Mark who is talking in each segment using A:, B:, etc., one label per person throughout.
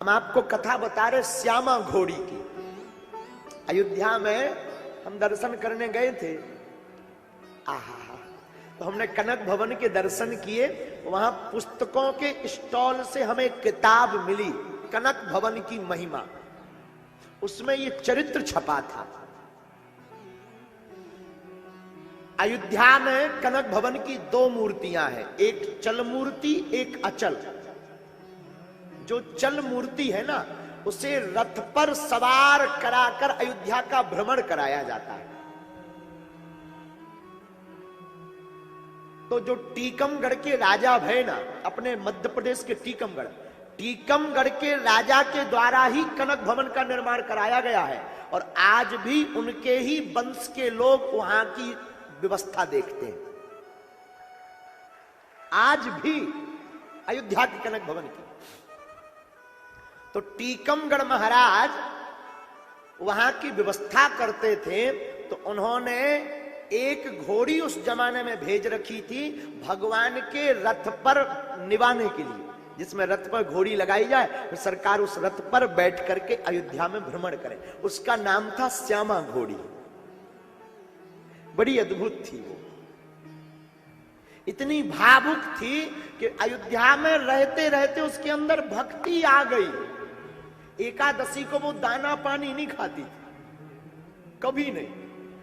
A: हम आपको कथा बता रहे श्यामा घोड़ी की। अयोध्या में हम दर्शन करने गए थे। आहा, तो हमने कनक भवन के दर्शन किए। वहां पुस्तकों के स्टॉल से हमें किताब मिली, कनक भवन की महिमा। उसमें ये चरित्र छपा था। अयोध्या में कनक भवन की दो मूर्तियां हैं, एक चल मूर्ति, एक अचल। जो चल मूर्ति है ना, उसे रथ पर सवार कराकर अयोध्या का भ्रमण कराया जाता है। तो जो टीकमगढ़ के राजा भय ना, अपने मध्य प्रदेश के टीकमगढ़ के राजा के द्वारा ही कनक भवन का निर्माण कराया गया है। और आज भी उनके ही वंश के लोग वहां की व्यवस्था देखते हैं। आज भी अयोध्या के कनक भवन की। तो टीकमगढ़ महाराज वहां की व्यवस्था करते थे। तो उन्होंने एक घोड़ी उस जमाने में भेज रखी थी भगवान के रथ पर निभाने के लिए, जिसमें रथ पर घोड़ी लगाई जाए, तो सरकार उस रथ पर बैठ करके अयोध्या में भ्रमण करे। उसका नाम था श्यामा घोड़ी। बड़ी अद्भुत थी वो, इतनी भावुक थी कि अयोध्या में रहते रहते उसके अंदर भक्ति आ गई। एकादशी को वो दाना पानी नहीं खाती थी, कभी नहीं।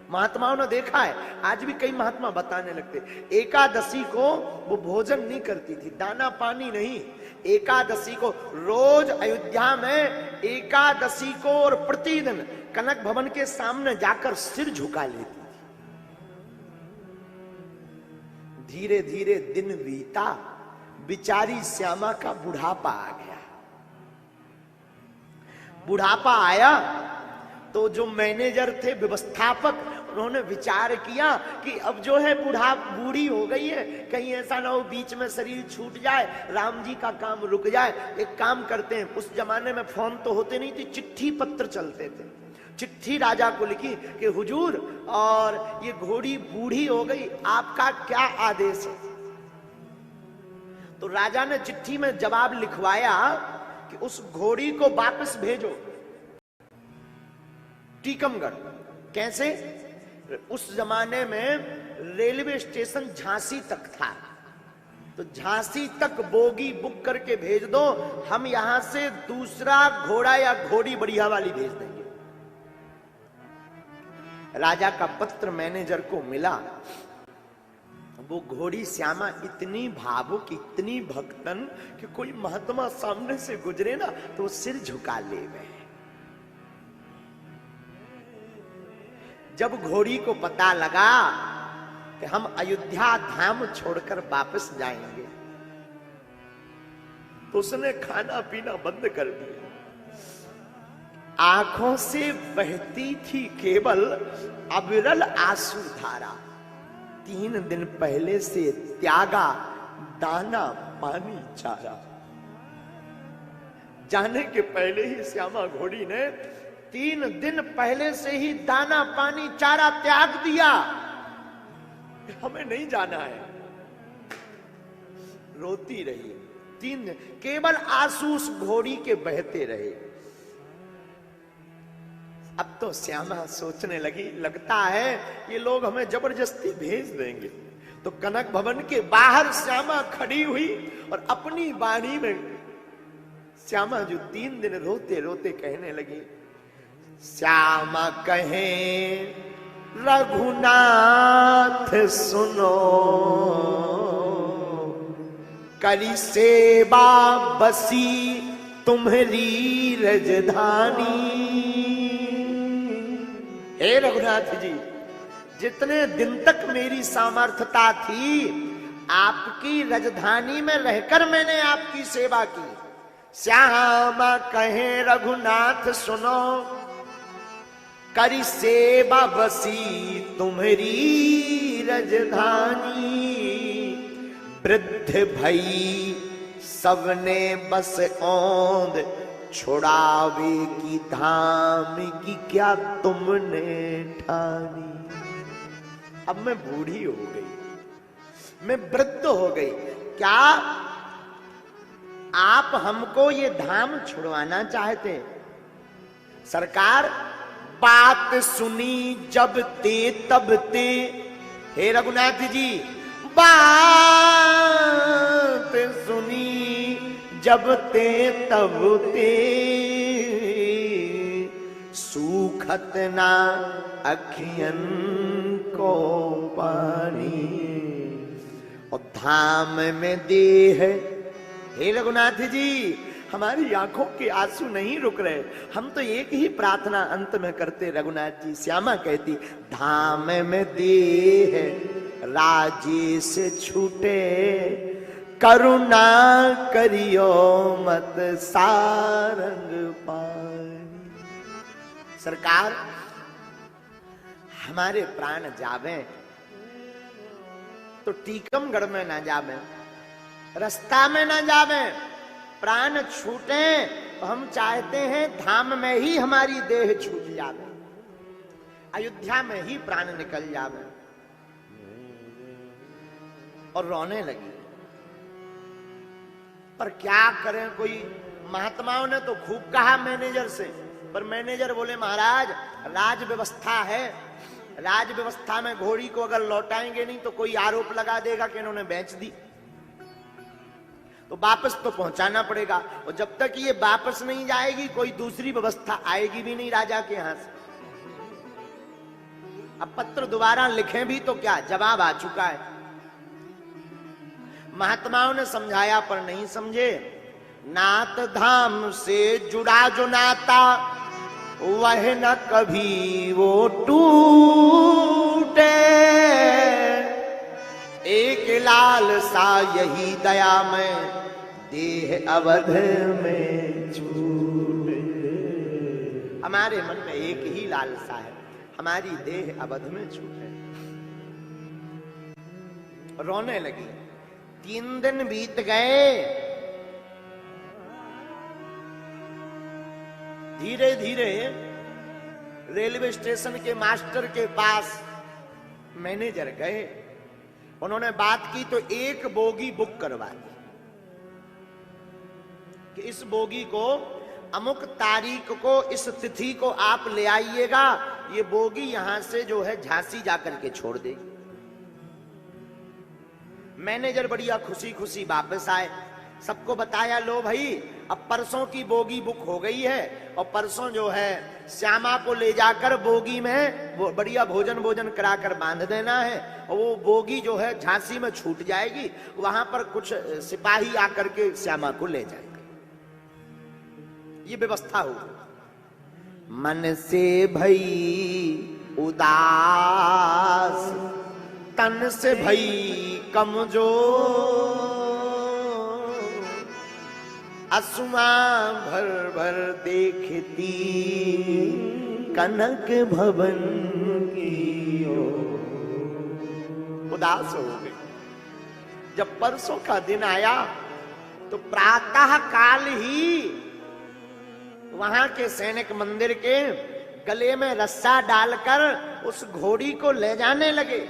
A: महात्माओं ने देखा है, आज भी कई महात्मा बताने लगते, एकादशी को वो भोजन नहीं करती थी, दाना पानी नहीं। एकादशी को रोज अयोध्या में एकादशी को और प्रतिदिन कनक भवन के सामने जाकर सिर झुका लेती थी। धीरे धीरे दिन बीता, बिचारी श्यामा का बुढ़ापा आ गया। बुढ़ापा आया तो जो मैनेजर थे, व्यवस्थापक, उन्होंने विचार किया कि अब जो है बूढ़ी हो गई है, कहीं ऐसा ना हो बीच में शरीर छूट जाए, राम जी का काम रुक जाए। एक काम करते हैं, उस जमाने में फोन तो होते नहीं थे, चिट्ठी पत्र चलते थे। चिट्ठी राजा को लिखी कि हुजूर, और ये घोड़ी बूढ़ी हो गई, आपका क्या आदेश है। तो राजा ने चिट्ठी में जवाब लिखवाया कि उस घोड़ी को वापस भेजो टीकमगढ़। कैसे? उस जमाने में रेलवे स्टेशन झांसी तक था, तो झांसी तक बोगी बुक करके भेज दो, हम यहां से दूसरा घोड़ा या घोड़ी बढ़िया वाली भेज देंगे। राजा का पत्र मैनेजर को मिला। वो घोड़ी श्यामा इतनी भावुक, इतनी भक्तन कि कोई महात्मा सामने से गुजरे ना तो वो सिर झुका ले गए। जब घोड़ी को पता लगा कि हम अयोध्या धाम छोड़कर वापस जाएंगे, तो उसने खाना पीना बंद कर दिया। आंखों से बहती थी केवल अविरल आंसू धारा। 3 दिन पहले से त्यागा दाना पानी चारा। जाने के पहले ही श्यामा घोड़ी ने 3 दिन पहले से ही दाना पानी चारा त्याग दिया। हमें नहीं जाना है। रोती रही 3 दिन, केवल आंसू उस घोड़ी के बहते रहे। अब तो श्यामा सोचने लगी, लगता है ये लोग हमें जबरदस्ती भेज देंगे। तो कनक भवन के बाहर श्यामा खड़ी हुई और अपनी वाणी में श्यामा जो 3 दिन रोते रोते कहने लगी, श्यामा कहें रघुनाथ सुनो, करी सेवा बसी तुम्हारी रजधानी। हे रघुनाथ जी, जितने दिन तक मेरी सामर्थ्यता थी, आपकी राजधानी में रहकर मैंने आपकी सेवा की। श्यामा कहे रघुनाथ सुनो, करी सेवा बसी तुम्हारी राजधानी। वृद्ध भई सबने बस औंध, छुड़ावे की धाम की क्या तुमने ठानी। अब मैं बूढ़ी हो गई, मैं वृद्ध हो गई, क्या आप हमको ये धाम छुड़वाना चाहते हैं। सरकार बात सुनी जब ते तब ते, हे रघुनाथ जी बात सुनी जब ते तब ते, सूखत ना अखियन को पानी, और धाम में देह, हे रघुनाथ जी हमारी आंखों के आंसू नहीं रुक रहे। हम तो एक ही प्रार्थना अंत में करते रघुनाथ जी। श्यामा कहती धाम में देह राजेश छूटे, करुणा करियो मत सारंग पानी। सरकार हमारे प्राण जावे तो टीकमगढ़ में ना जावे, रास्ता में ना जावे, प्राण छूटे तो हम चाहते हैं धाम में ही हमारी देह छूट जावे, अयोध्या में ही प्राण निकल जावे। और रोने लगी। पर क्या करें, कोई महात्माओं ने तो खूब कहा मैनेजर से, पर मैनेजर बोले महाराज राज व्यवस्था है, राज व्यवस्था में घोड़ी को अगर लौटाएंगे नहीं तो कोई आरोप लगा देगा कि इन्होंने बेच दी, तो वापस तो पहुंचाना पड़ेगा। और जब तक ये वापस नहीं जाएगी कोई दूसरी व्यवस्था आएगी भी नहीं राजा के यहां से। अब पत्र दोबारा लिखें भी तो क्या, जवाब आ चुका है। महात्माओं ने समझाया पर नहीं समझे। नाथ धाम से जुड़ा जो नाता वह न कभी वो टूटे, एक लाल सा यही दया में देह अवध में छूटे। हमारे मन में एक ही लालसा है, हमारी देह अवध में छूटे। रोने लगी। 3 दिन बीत गए। धीरे धीरे रेलवे स्टेशन के मास्टर के पास मैनेजर गए। उन्होंने बात की तो एक बोगी बुक करवा दी कि इस बोगी को अमुक तारीख को इस तिथि को आप ले आइएगा, ये बोगी यहां से जो है झांसी जाकर के छोड़ देगी। मैनेजर बढ़िया खुशी खुशी वापस आए, सबको बताया लो भाई अब परसों की बोगी बुक हो गई है और परसों जो है श्यामा को ले जाकर बोगी में बढ़िया भोजन कराकर बांध देना है, और वो बोगी जो है झांसी में छूट जाएगी, वहां पर कुछ सिपाही आकर के श्यामा को ले जाएंगे। ये व्यवस्था हो। मन से भई उदास, तन से भई कमजोर, असुमा भर भर देखती कनक भवन की ओर। उदास हो गई। जब परसों का दिन आया तो प्रातः काल ही वहां के सैनिक मंदिर के गले में रस्सा डालकर उस घोड़ी को ले जाने लगे।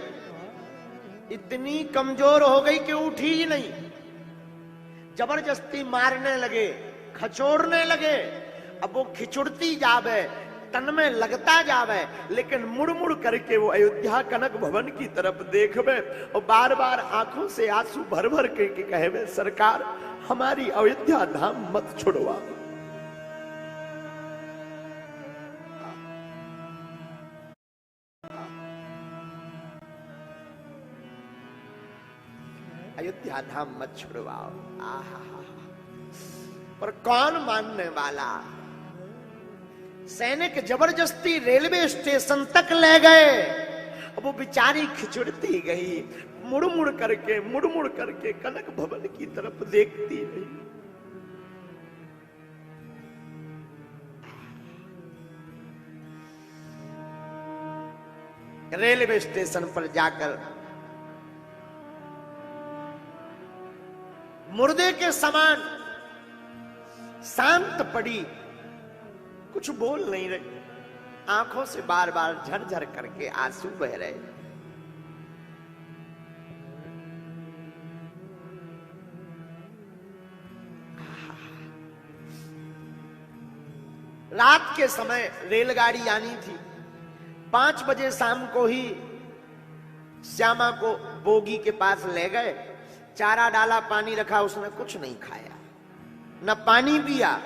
A: इतनी कमजोर हो गई कि उठी ही नहीं। जबरदस्ती मारने लगे, खचोड़ने लगे। अब वो खिचुड़ती जावे, तन में लगता जावे, लेकिन मुड़ मुड़ करके वो अयोध्या कनक भवन की तरफ देखवे और बार बार आंखों से आंसू भर भर करके कहवे सरकार हमारी अयोध्या धाम मत छुड़वा। अयोध्या धाम मत छुड़वाओ। आहा, पर कौन मानने वाला। सैनिक जबरदस्ती रेलवे स्टेशन तक ले गए। अब वो बेचारी खिचुड़ती गई, मुड़ मुड़ करके कनक भवन की तरफ देखती रही। रेलवे स्टेशन पर जाकर मुर्दे के समान शांत पड़ी, कुछ बोल नहीं रही। आंखों से बार बार झरझर करके आंसू बह रहे। रात के समय रेलगाड़ी आनी थी। 5 बजे शाम को ही श्यामा को बोगी के पास ले गए, चारा डाला, पानी रखा, उसने कुछ नहीं खाया, न पानी पिया,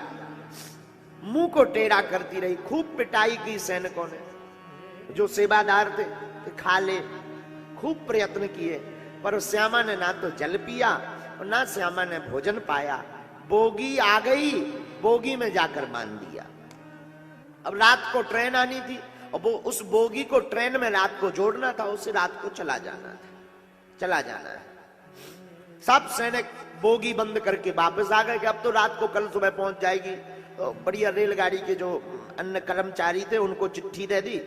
A: मुंह को टेढ़ा करती रही। खूब पिटाई की सैनिकों ने, जो सेवादार थे कि खा ले, खूब प्रयत्न किए, पर श्यामा ने ना तो जल पिया और ना श्यामा ने भोजन पाया। बोगी आ गई, बोगी में जाकर बांध दिया। अब रात को ट्रेन आनी थी और वो उस बोगी को ट्रेन में रात को जोड़ना था, उसे रात को चला जाना है। सब सैनिक बोगी बंद करके वापस आ गए कि अब तो रात को कल सुबह पहुंच जाएगी। तो बढ़िया रेलगाड़ी के जो अन्य कर्मचारी थे उनको चिट्ठी दे दी,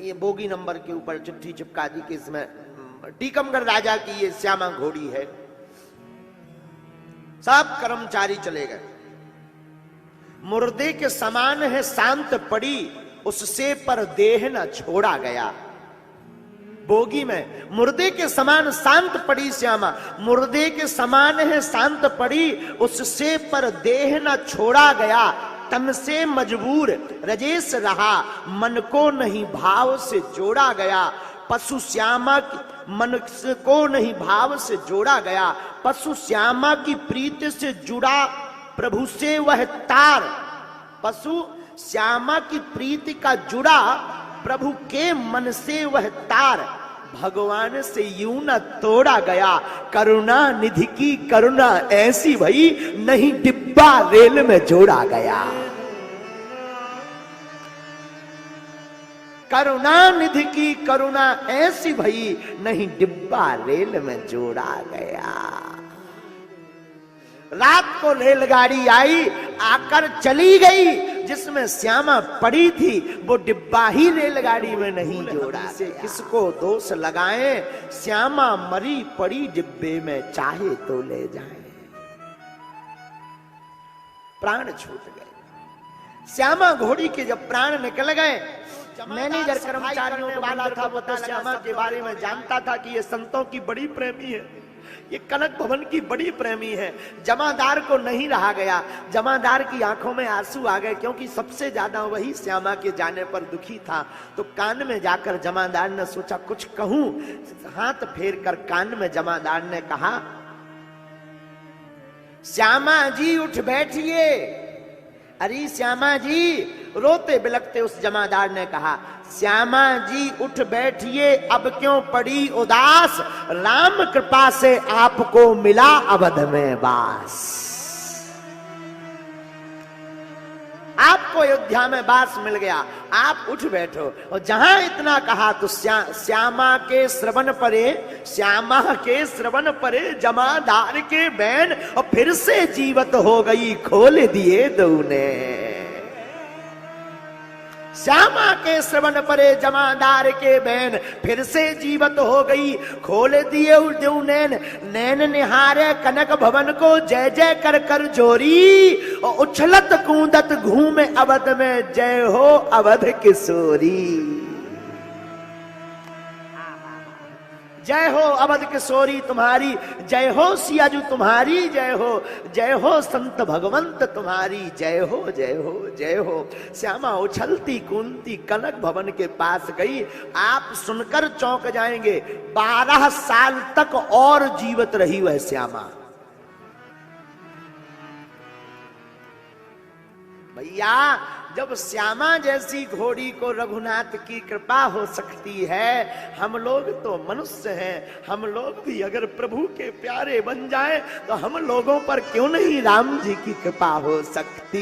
A: ये बोगी नंबर के ऊपर चिट्ठी चिपका दी कि इसमें टीकमगढ़ राजा की ये श्यामा घोड़ी है। सब कर्मचारी चले गए। मुर्दे के समान है शांत पड़ी, उससे पर देह न छोड़ा गया। बोगी में मुर्दे के समान शांत पड़ी श्यामा, मुर्दे के समान है शांत पड़ी, उससे पर देह न छोड़ा गया। तन से मजबूर रजेश रहा, मन को नहीं भाव से जोड़ा गया। पशु श्यामा की मन को नहीं भाव से जोड़ा गया, पशु श्यामा की प्रीति से जुड़ा प्रभु से वह तार। पशु श्यामा की प्रीति का जुड़ा प्रभु के मन से वह तार। भगवान से यूं न तोड़ा गया, करुणा निधि की करुणा ऐसी भई, नहीं डिब्बा रेल में जोड़ा गया। करुणा निधि की करुणा ऐसी भई, नहीं डिब्बा रेल में जोड़ा गया। रात को रेलगाड़ी आई, आकर चली गई, जिसमें श्यामा पड़ी थी वो डिब्बा ही रेलगाड़ी में नहीं जोड़ा से। किसको दोष लगाएं, श्यामा मरी पड़ी डिब्बे में, चाहे तो ले जाएं। प्राण छूट गए। श्यामा घोड़ी के जब प्राण निकल गए, मैनेजर कर्मचारियों को वाला था, वो तो श्यामा के बारे में जानता था कि ये संतों की बड़ी प्रेमी है, ये कनक भवन की बड़ी प्रेमी है। जमादार को नहीं रहा गया, जमादार की आंखों में आंसू आ गए, क्योंकि सबसे ज्यादा वही श्यामा के जाने पर दुखी था। तो कान में जाकर जमादार ने सोचा कुछ कहूं, हाथ फेर कर कान में जमादार ने कहा, श्यामा जी उठ बैठिए। अरे श्यामा जी, रोते बिलखते उस जमादार ने कहा, श्यामा जी उठ बैठिए, अब क्यों पड़ी उदास, राम कृपा से आपको मिला अवध में वास। आपको अयोध्या में वास मिल गया, आप उठ बैठो। और जहां इतना कहा तो श्यामा के श्रवण परे जमादार के बैन, और फिर से जीवत हो गई, खोल दिए दूने। श्यामा के श्रवण परे जमादार के बैन, फिर से जीवत हो गई, खोल दिए नैन। नैन निहारे कनक भवन को, जय जय कर कर जोरी, और उछलत कूदत घूमे अवध में, जय हो अवध किशोरी। जय हो अवध किशोरी तुम्हारी, जय हो सियाजू तुम्हारी, जय हो संत भगवंत तुम्हारी, जय हो जय हो जय हो। श्यामा उछलती कूदती कनक भवन के पास गई। आप सुनकर चौंक जाएंगे, 12 साल तक और जीवित रही वह श्यामा। भैया, जब श्यामा जैसी घोड़ी को रघुनाथ की कृपा हो सकती है, हम लोग तो मनुष्य हैं, हम लोग भी अगर प्रभु के प्यारे बन जाएं तो हम लोगों पर क्यों नहीं राम जी की कृपा हो सकती।